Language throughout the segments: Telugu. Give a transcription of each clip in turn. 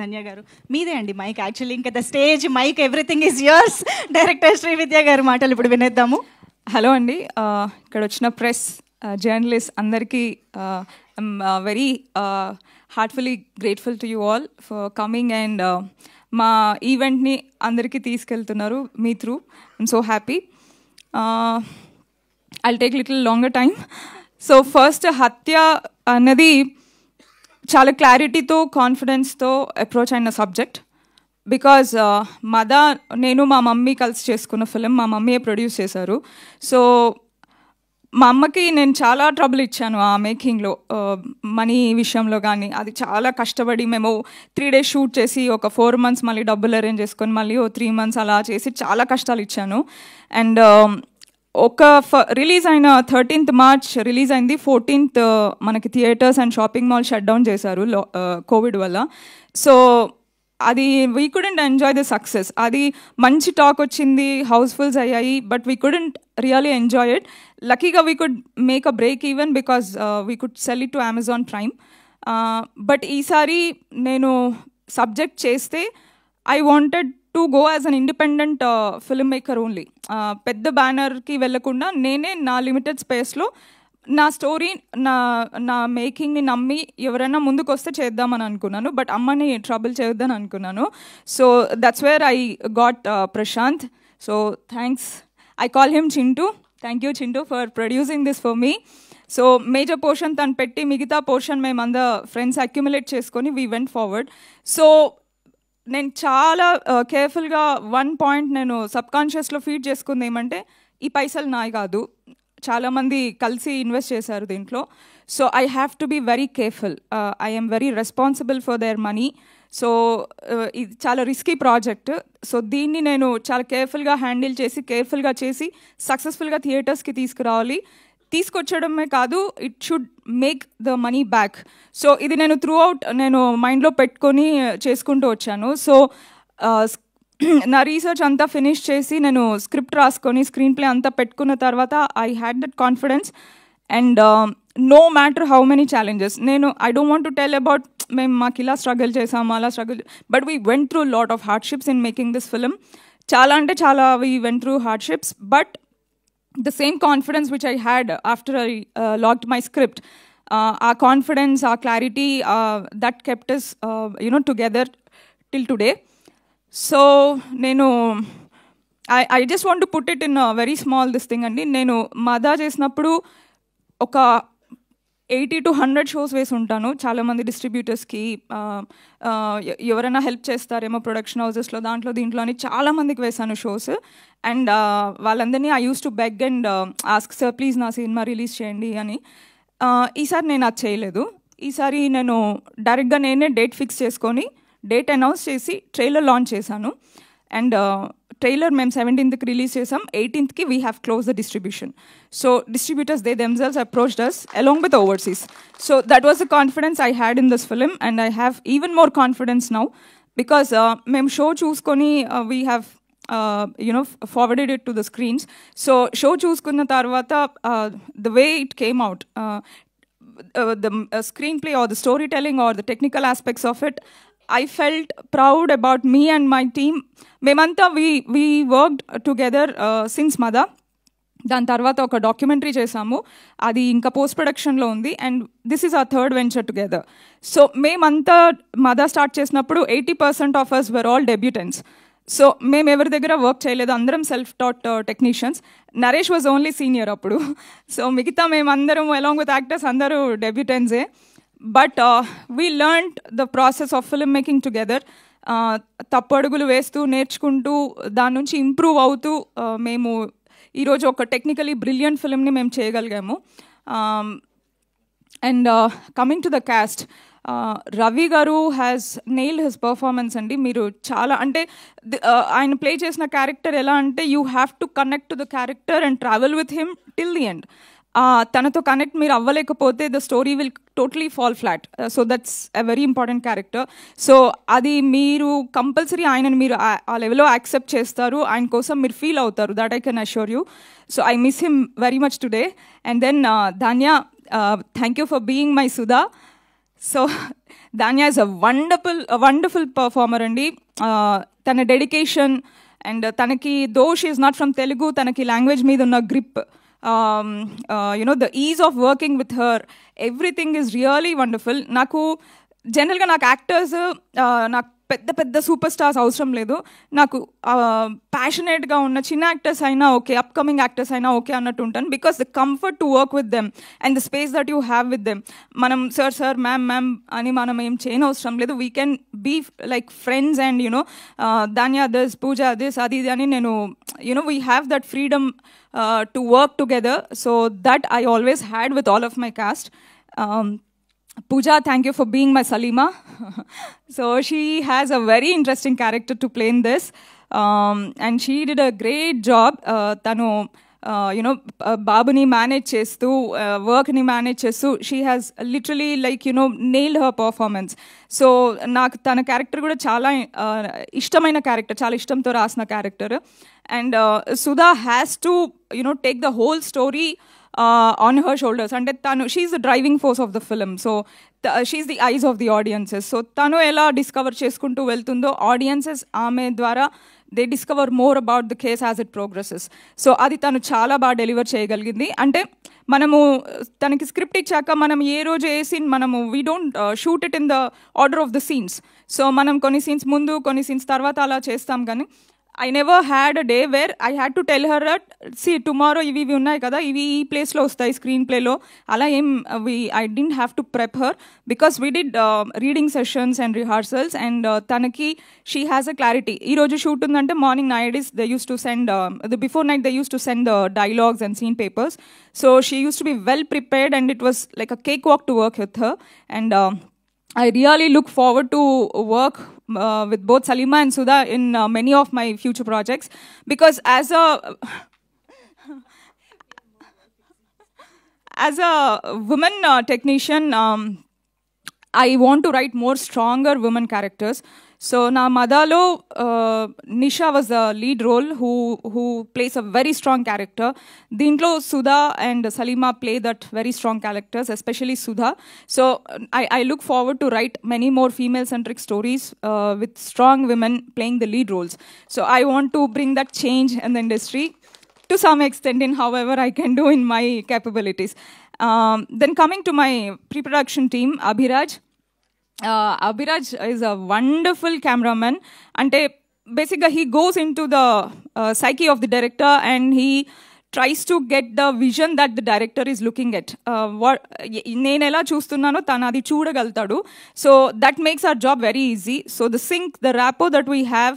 ధన్య గారు మీదే అండి మైక్. యాక్చువల్లీ ఇంకా the stage mic everything is yours. Director Srividya గారు మాటలు ఇప్పుడు వినేద్దాము. హలో అండి, ఇక్కడ వచ్చిన ప్రెస్ జర్నలిస్ట్ అందరికీ I'm very heartfully grateful to you all for coming and మా ఈవెంట్ని అందరికీ తీసుకెళ్తున్నారు మీ through. I'm so happy. I'll take little longer time. So first Hathya అన్నది చాలా క్లారిటీతో కాన్ఫిడెన్స్తో అప్రోచ్ అయిన సబ్జెక్ట్. బికాజ్ నేను మా మమ్మీ కలిసి చేసుకున్న ఫిలిం, మా మమ్మీయే ప్రొడ్యూస్ చేశారు. సో మా అమ్మకి నేను చాలా ట్రబుల్ ఇచ్చాను ఆ మేకింగ్లో, మనీ విషయంలో కానీ. అది చాలా కష్టపడి మేము 3 days షూట్ చేసి ఒక 4 months మళ్ళీ డబ్బులు అరేంజ్ చేసుకొని మళ్ళీ 3 months అలా చేసి చాలా కష్టాలు ఇచ్చాను. అండ్ రిలీజ్ అయిన 13th March రిలీజ్ అయింది. 14th మనకి theatres and shopping mall shut down చేశారు కోవిడ్ వల్ల. సో అది we couldn't enjoy the success. అది మంచి టాక్ వచ్చింది, హౌస్ఫుల్స్ అయ్యాయి, but we couldn't really enjoy it. లక్కీగా we could make a break even because we could sell it to Amazon Prime. But ఈసారి నేను సబ్జెక్ట్ చేస్తే I wanted to go as an independent film maker only. పెద్ద బ్యానర్కి వెళ్ళకుండా నేనే నా లిమిటెడ్ స్పేస్లో నా స్టోరీ, నా మేకింగ్ని నమ్మి ఎవరైనా ముందుకు వస్తే చేద్దామని అనుకున్నాను. బట్ అమ్మని ట్రబుల్ చేయొద్దని అనుకున్నాను. So that's where I got Prashanth. So thanks. I call him Chintu. Thank you Chintu for producing this for me. So major portion తను పెట్టి మిగతా పోర్షన్ మేమందరం ఫ్రెండ్స్ అక్యుములేట్ చేసుకొని వీ వెంట్ ఫార్వర్డ్. సో నేను చాలా కేర్ఫుల్గా వన్ పాయింట్ నేను సబ్కాన్షియస్లో ఫీడ్ చేసుకుంది ఏమంటే, ఈ పైసలు నాయి కాదు, చాలామంది కలిసి ఇన్వెస్ట్ చేశారు దీంట్లో. So I have to be very careful. I am very responsible for their money. So ఇది చాలా రిస్కీ ప్రాజెక్ట్. సో దీన్ని నేను చాలా కేర్ఫుల్గా హ్యాండిల్ చేసి, కేర్ఫుల్గా చేసి సక్సెస్ఫుల్గా థియేటర్స్కి తీసుకురావాలి. తీసుకొచ్చడమే కాదు, it should make the money back. So ఇది నేను త్రూ అవుట్ నేను మైండ్లో పెట్టుకొని చేసుకుంటూ వచ్చాను. సో నా రీసెర్చ్ అంతా ఫినిష్ చేసి నేను స్క్రిప్ట్ రాసుకొని స్క్రీన్ ప్లే అంతా పెట్టుకున్న తర్వాత I had that confidence. And no matter how many challenges, I don't want to tell about మేము మాకు ఇలా స్ట్రగుల్ చేసాము అలా struggle, but we went through lot of hardships in making this film. చాలా అంటే చాలా we went through hardships, but the same confidence which I had after I logged my script, our confidence, our clarity, that kept us together till today. So I just want to put it in a very small this thing andi. Nenu Mada చేసినప్పుడు ఒక 80 to 100 షోస్ వేసి ఉంటాను. చాలామంది డిస్ట్రిబ్యూటర్స్కి ఎవరైనా హెల్ప్ చేస్తారేమో ప్రొడక్షన్ హౌసెస్లో, దాంట్లో దీంట్లో అని చాలామందికి వేసాను షోస్. అండ్ వాళ్ళందరినీ I use to beg and ask, sir please నా సినిమా రిలీజ్ చేయండి అని. ఈసారి నేను అది చేయలేదు. ఈసారి నేను డైరెక్ట్గా నేనే డేట్ ఫిక్స్ చేసుకొని డేట్ అనౌన్స్ చేసి ట్రైలర్ లాంచ్ చేశాను. అండ్ ట్రైలర్ మేము 17th రిలీజ్ చేసాం. 18th we have close the distribution. So distributors they themselves approached us along with overseas. So that was the confidence I had in this film, and I have even more confidence now because మేము షో చూసుకొని we have forwarded it to the screens. So show చూసుకున్న తర్వాత the way it came out, the screenplay or the storytelling or the technical aspects of it, I felt proud about me and my team. Memanta we worked together since Mada. దాని తర్వాత ఒక డాక్యుమెంటరీ చేసాము, అది ఇంకా పోస్ట్ ప్రొడక్షన్లో ఉంది. And this is our third venture together. So మేమంతా మదా స్టార్ట్ చేసినప్పుడు 80% of us were all debutants. So మేము ఎవరి దగ్గర వర్క్ చేయలేదు, అందరం self taught technicians. Naresh was only senior అప్పుడు. సో మిగతా మేమందరం అలాంగ్ విత్ యాక్టర్స్ అందరూ డెబ్యూటెంట్సే. But we learned the process of film making together. తప్పు అడుగులు వేస్తూ నేర్చుకుంటూ దాని నుంచి ఇంప్రూవ్ అవుతూ మేము ఈరోజు ఒక టెక్నికలీ బ్రిలియంట్ ఫిల్మ్ని మేము చేయగలిగాము. And coming to the cast, Ravi garu has nailed his performance అండి. మీరు చాలా అంటే ఆయన ప్లే చేసిన క్యారెక్టర్ ఎలా అంటే you have to connect to the character and travel with him till the end. తనతో కనెక్ట్ మీరు అవ్వలేకపోతే the story will totally fall flat. So that's a very important character. So అది మీరు కంపల్సరీ ఆయనను మీరు ఆ లెవెల్లో యాక్సెప్ట్ చేస్తారు, ఆయన కోసం మీరు ఫీల్ అవుతారు. That I can assure you. So I miss him very much today. And then Dhanya, thank you for being my Sudha. So Dhanya is a wonderful performer అండి. తన డెడికేషన్ అండ్ తనకి though she is not from Telugu, తనకి లాంగ్వేజ్ మీద ఉన్న grip, the ease of working with her, everything is really wonderful. నాకు జనరల్గా నాకు యాక్టర్స్ నాకు పెద్ద పెద్ద సూపర్ స్టార్స్ అవసరం లేదు. నాకు ప్యాషనేట్గా ఉన్న చిన్న యాక్టర్స్ అయినా ఓకే, అప్కమింగ్ యాక్టర్స్ అయినా ఓకే అన్నట్టు ఉంటాను. Because the comfort to work with them and the space that you have with them. మనం సార్ మ్యామ్ అని మనం ఏం చేయని అవసరం లేదు. We can be like friends and Dhanya this, Pooja this, అది ఇది అని నేను we have that freedom to work together. So that I always had with all of my cast. Pooja, thank you for being my Salima. So she has a very interesting character to play in this, and she did a great job. Tanu, Babuni manage chestu, work ni manage chestu. She has literally nailed her performance. So నాకు తన క్యారెక్టర్ కూడా చాలా ఇష్టమైన క్యారెక్టర్, చాలా ఇష్టంతో రాసిన character. And Sudha has to take the whole story on her shoulders. And she's the driving force of the film. So she's the eyes of the audiences. So tanu ela discover cheskuntu veltundo, audiences aame dwara they discover more about the case as it progresses. So adi tanu chaala ba deliver cheyagalindi. Ante మనము తనకి స్క్రిప్ట్ ఇచ్చాక మనం ఏ రోజు ఏ సీన్ మనము we don't shoot it in the order of the scenes. So మనం కొన్ని సీన్స్ ముందు కొన్ని సీన్స్ తర్వాత అలా చేస్తాం. కానీ I never had a day where I had to tell her that, see, tomorrow ఇవి ఉన్నాయి కదా, ఇవి ఈ ప్లేస్లో వస్తాయి స్క్రీన్ ప్లేలో. అలా ఏం I didn't have to prep her because we did reading sessions and rehearsals, and తనకి she has a clarity. ఈ రోజు షూట్ ఉందంటే morning nowadays they used to send the before night they used to send the dialogues and scene papers. So she used to be well prepared and it was like a cakewalk to work with her. And I really look forward to work with both Salima and Sudha in many of my future projects, because as a woman technician, I want to write more stronger women characters. So na Madalo, Nisha was the lead role who plays a very strong character. Dintlo Sudha and Salima play that very strong characters, especially Sudha. So I look forward to write many more female-centric stories with strong women playing the lead roles. So I want to bring that change in the industry to some extent in however I can do in my capabilities. Then coming to my pre-production team, Abhiraj. Abhiraj is a wonderful cameraman. Ante basically he goes into the psyche of the director and he tries to get the vision that the director is looking at. నేను ఎలా చూస్తున్నానో తను అది చూడగలుగుతాడు. So that makes our job very easy. So the sync, the rapport that we have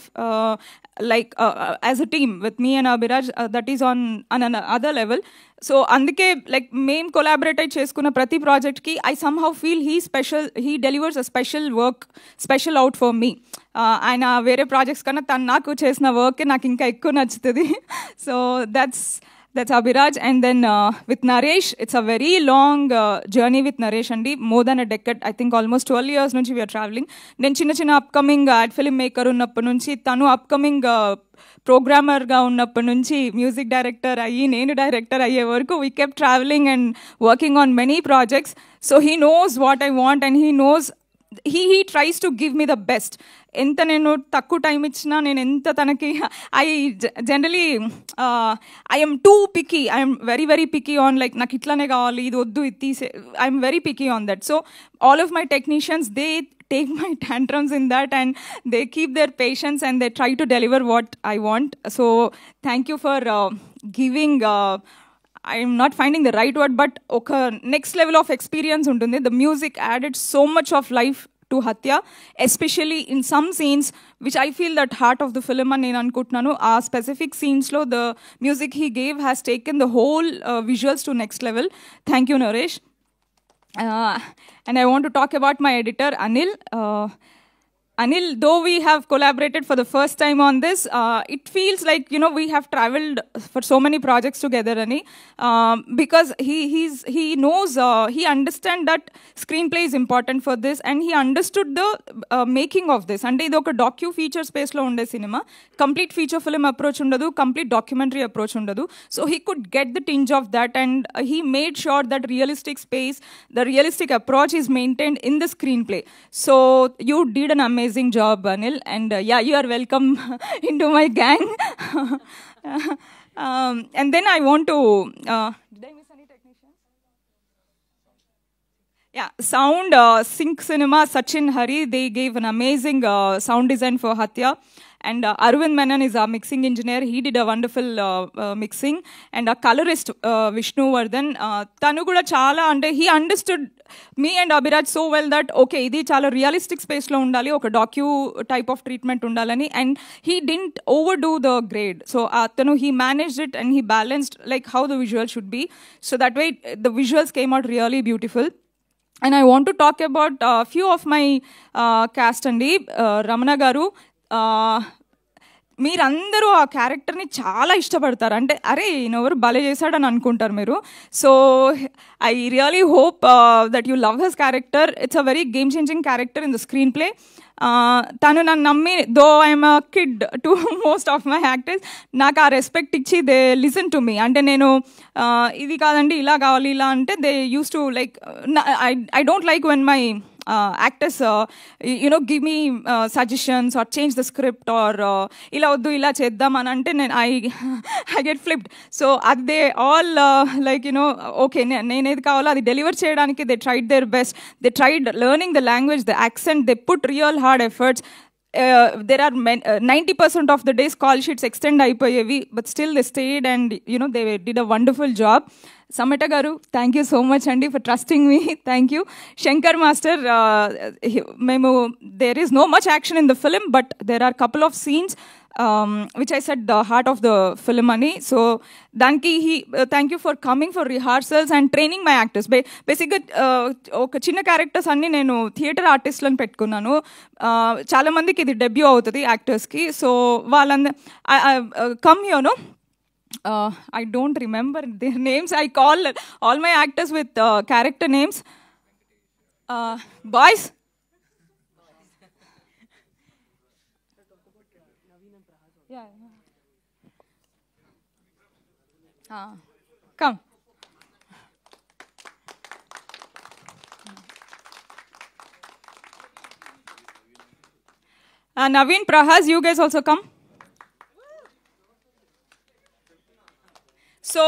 as a team with me and Abhiraj, that is on another level. So అందుకే లైక్ మేము కొలాబరేట్ చేసుకున్న ప్రతి ప్రాజెక్ట్కి I somehow feel he delivers a special out for me. ఆయన వేరే ప్రాజెక్ట్స్ కన్నా తను నాకు చేసిన వర్క్ నాకు ఇంకా ఎక్కువ నచ్చుతుంది. So that's Abhiraj. And then with Naresh, it's a very long journey with Naresh andi, more than a decade. I think almost 12 years nunchi we are traveling. Then chinna upcoming ad film maker unnappu nunchi tanu upcoming programmer ga unnappu nunchi music director ayyi nenu director ayye varaku we kept traveling and working on many projects. So he knows what I want and he knows he tries to give me the best. ఎంత నేను తక్కువ టైం ఇచ్చినా నేను ఎంత తనకి I M two picky. I'm very very picky on like నాకు ఇట్లానే కావాలి, ఇది వద్దు, ఇది తీసే. I'm very picky on that. So all of my technicians they take my tantrums in that and they keep their patience and they try to deliver what I want. So thank you for giving I'm not finding the right word, but okay, next level of experience untundi. The music added so much of life to Hatya, especially in some scenes which I feel that heart of the film and nenu anukuntunnanu. Aa specific scenes lo the music he gave has taken the whole visuals to next level. Thank you, Naresh. And I want to talk about my editor Anil. Anil, though we have collaborated for the first time on this, it feels like, you know, we have traveled for so many projects together, Ani, because he knows, he understands that screenplay is important for this, and he understood the making of this. And idoka docu feature space lo unde cinema, complete feature film approach undadu, complete documentary approach undadu. So he could get the tinge of that, and he made sure that realistic space, the realistic approach is maintained in the screenplay. So you did an amazing job, Anil, and yeah, you are welcome into my gang. And then I want to. Did I miss any technicians? Yeah, sound, Sync Cinema, Sachin Hari, they gave an amazing sound design for Hatya. And Arvind Menon is our mixing engineer. He did a wonderful mixing. And a colorist, Vishnu Vardhan, tanu kuda chala, and he understood me and Abhiraj so well that, okay, idi chala realistic space lo undali, oka docu type of treatment undalani, and he didn't overdo the grade. So he managed it and he balanced like how the visual should be. So that way the visuals came out really beautiful. And I want to talk about a few of my cast andi. Ramana garu, మీరందరూ ఆ క్యారెక్టర్ని చాలా ఇష్టపడతారు, అంటే అరే ఈయనెవరు భలే చేశాడని అనుకుంటారు మీరు. So I really hope that you love his character. It's a very game changing character in the screen play. తను నన్ను నమ్మి, though I'm a kid to most of my actors, నాకు ఆ రెస్పెక్ట్ ఇచ్చి దే లిసన్ టు మీ. అంటే నేను ఇది కాదండి ఇలా కావాలి ఇలా అంటే they use to like, I don't like when my actors give me suggestions or change the script or ila oddu ila cheddam an ante I get flipped. So they all like okay nenu edi kavalo adi deliver cheyadaniki they tried their best. They tried learning the language, the accent, they put real hard efforts. There are 90% of the days call sheets extend అయిపోయేవి, but still they stayed and they did a wonderful job. Samita garu, thank you so much andi for trusting me. Thank you. Shankar master, there is no much action in the film, but there are couple of scenes which I said the heart of the film ani. So danki thank you for coming for rehearsals and training my actors. Basically oka chinna characters anni nenu theater artist lan pettukunnanu. Chaala mandiki idi debut avutadi actors ki. So come here, no, I don't remember their names. I call all my actors with character names. Boys, yeah. Come. Naveen, Prahas, you guys also come. So,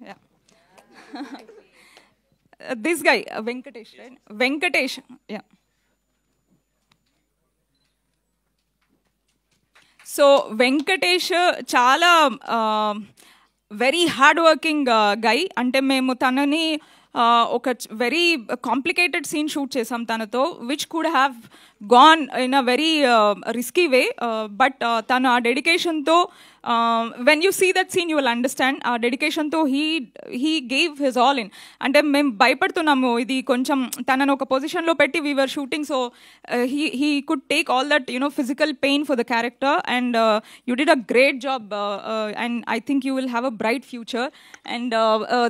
yeah. This guy, Venkatesh, right? Venkatesh, yeah. So, Venkatesh, chala very hard-working guy. Ante memu tanani ఒక వెరీ కాంప్లికేటెడ్ సీన్ షూట్ చేసాం తనతో, which could have gone in a very risky way, but తను ఆ డెడికేషన్తో, when you see that scene you will understand, ఆ డెడికేషన్తో he gave his all in. అంటే మేము భయపడుతున్నాము ఇది కొంచెం తనను ఒక పొజిషన్లో పెట్టి we're shooting, so he could take all that physical pain for the character, and you did a great job, and I think you will have a bright future. And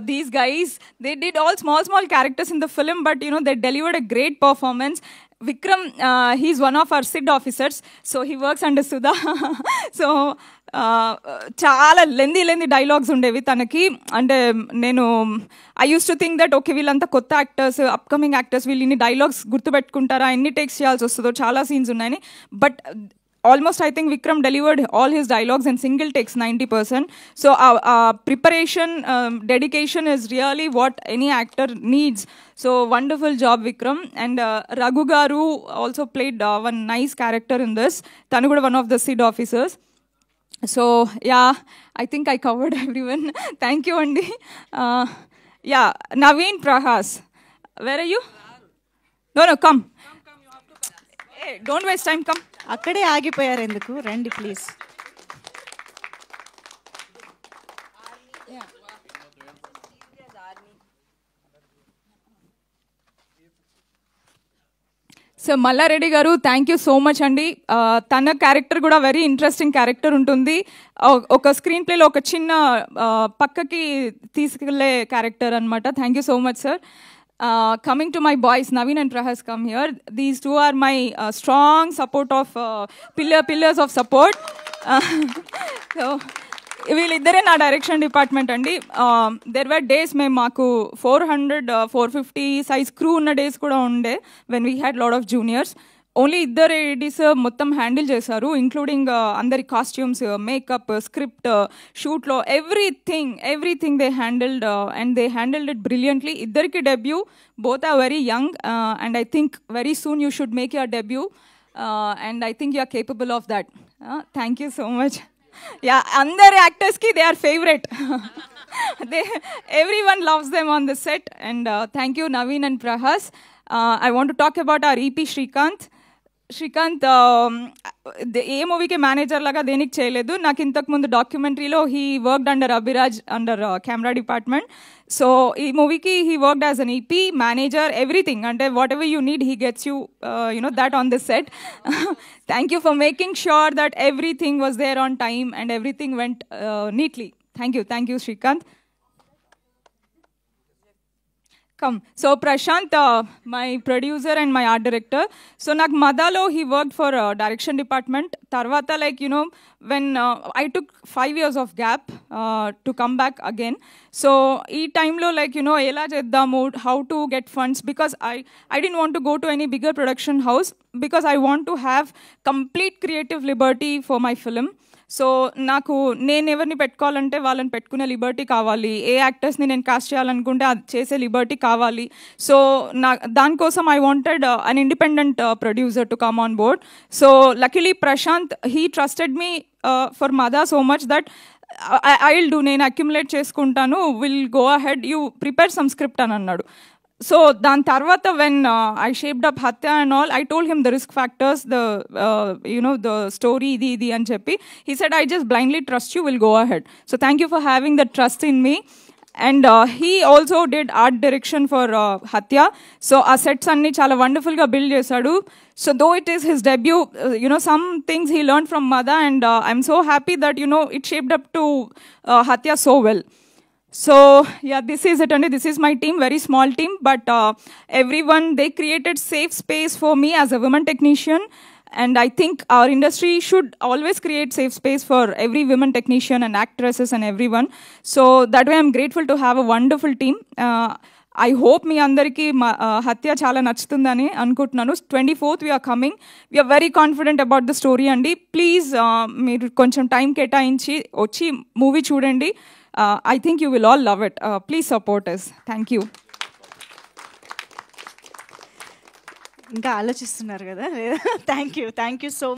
these guys, they did all small characters in the film, but they delivered a great performance. Vikram, he's one of our SID officers, so he works under Sudha. So చాలా లెందీ డైలాగ్స్ ఉండేవి తనకి. అంటే నేను I use to think that okay వీళ్ళంతా కొత్త యాక్టర్స్, అప్కమింగ్ యాక్టర్స్, వీళ్ళు ఇన్ని డైలాగ్స్ గుర్తుపెట్టుకుంటారా, ఎన్ని టేక్స్ చేయాల్సి వస్తుందో, చాలా సీన్స్ ఉన్నాయని. But almost I think Vikram delivered all his dialogues in single takes 90%. So preparation, dedication is really what any actor needs. So wonderful job, Vikram. And Raghu garu also played one nice character in this. Tanu kuda one of the SID officers. So yeah, I think I covered everyone. Thank you, Andi. Yeah, Naveen, Prahas, where are you? No, come. Hey, don't waste time, come. అక్కడే ఆగిపోయారు ఎందుకు, రండి ప్లీజ్. సో మల్లారెడ్డి గారు థ్యాంక్ యూ సో మచ్ అండి. తన క్యారెక్టర్ కూడా వెరీ ఇంట్రెస్టింగ్ క్యారెక్టర్ ఉంటుంది. ఒక స్క్రీన్ ప్లేలో ఒక చిన్న పక్కకి తీసుకెళ్లే క్యారెక్టర్ అనమాట. Thank you so much sir. Coming to my boys, Naveen and Prahas come here. These two are my strong support of pillars of support. So వీళ్ళిద్దరే నా డైరెక్షన్ డిపార్ట్మెంట్ అండి. దెర్ వర్ డేస్ మేము మాకు 400-450 సైజ్ క్రూ ఉన్న డేస్ కూడా ఉండే when we had lot of juniors. Only ఇద్దరు ఏడీస్ మొత్తం హ్యాండిల్ చేశారు, ఇంక్లూడింగ్ అందరి కాస్ట్యూమ్స్, మేకప్, స్క్రిప్ట్, షూట్లో everything they handled and they handled it brilliantly. ఇద్దరికి debut, both are very young and I think very soon you should make your debut and I think you are capable of that. Thank you so much. Yeah, అందరు యాక్టర్స్ కి they are favorite. Everyone loves them on the set and thank you Naveen and Prahas. I want to talk about our EP Srikanth. ఏ మూవీకి మేనేజర్ లాగా దేనికి చేయలేదు. నాకు ఇంతకు ముందు డాక్యుమెంటరీలో he worked under Abhiraj under camera department. So ఈ మూవీకి he worked as an EP manager, everything. అంటే whatever you need he gets you that on this set. Thank you for making sure that everything was there on time and everything went neatly. Thank you Srikanth. Come. So Prashant, my producer and my art director. So nak Madalo, he worked for direction department. Tarvata, like, when I took 5 years of gap to come back again. So ee time lo, like, ela cheddamu, how to get funds, because I didn't want to go to any bigger production house because I want to have complete creative liberty for my film. So నాకు నేను ఎవరిని పెట్టుకోవాలంటే వాళ్ళని పెట్టుకునే లిబర్టీ కావాలి, ఏ యాక్టర్స్ని నేను కాస్ట్ చేయాలనుకుంటే అది చేసే లిబర్టీ కావాలి. సో దానికోసం I wanted an independent producer to come on board. So luckily Prashanth he trusted me for Madha so much that I will do, నేను అక్యుములేట్ చేసుకుంటాను, will go ahead, you prepare some script అని అన్నాడు. సో దాని తర్వాత when I shaped up Hathya and all, I told him the risk factors, the story ఇది అని చెప్పి. He said I just blindly trust you, will go ahead. So thank you for having that trust in me. And he also did art direction for Hathya. So ఆ సెట్స్ అన్ని చాలా వండర్ఫుల్గా బిల్డ్ చేశాడు. So though it is his debut, some things he learn from Madha and I'm so happy that it shaped up to Hathya so well. So yeah, this is it, and this is my team, very small team, but everyone, they created safe space for me as a women technician, and I think our industry should always create safe space for every women technician and actresses and everyone. So that way I'm grateful to have a wonderful team. I hope మీ అందరికీ హత్య చాలా నచ్చుతుందని అనుకుంటున్నాను. 24th we are coming. We are very confident about the story అండి. ప్లీజ్ మీరు కొంచెం టైం కేటాయించి వచ్చి మూవీ చూడండి. I think you will all love it. Please support us. Thank you. ఇంకా ఆలోచిస్తున్నారు కదా. Thank you so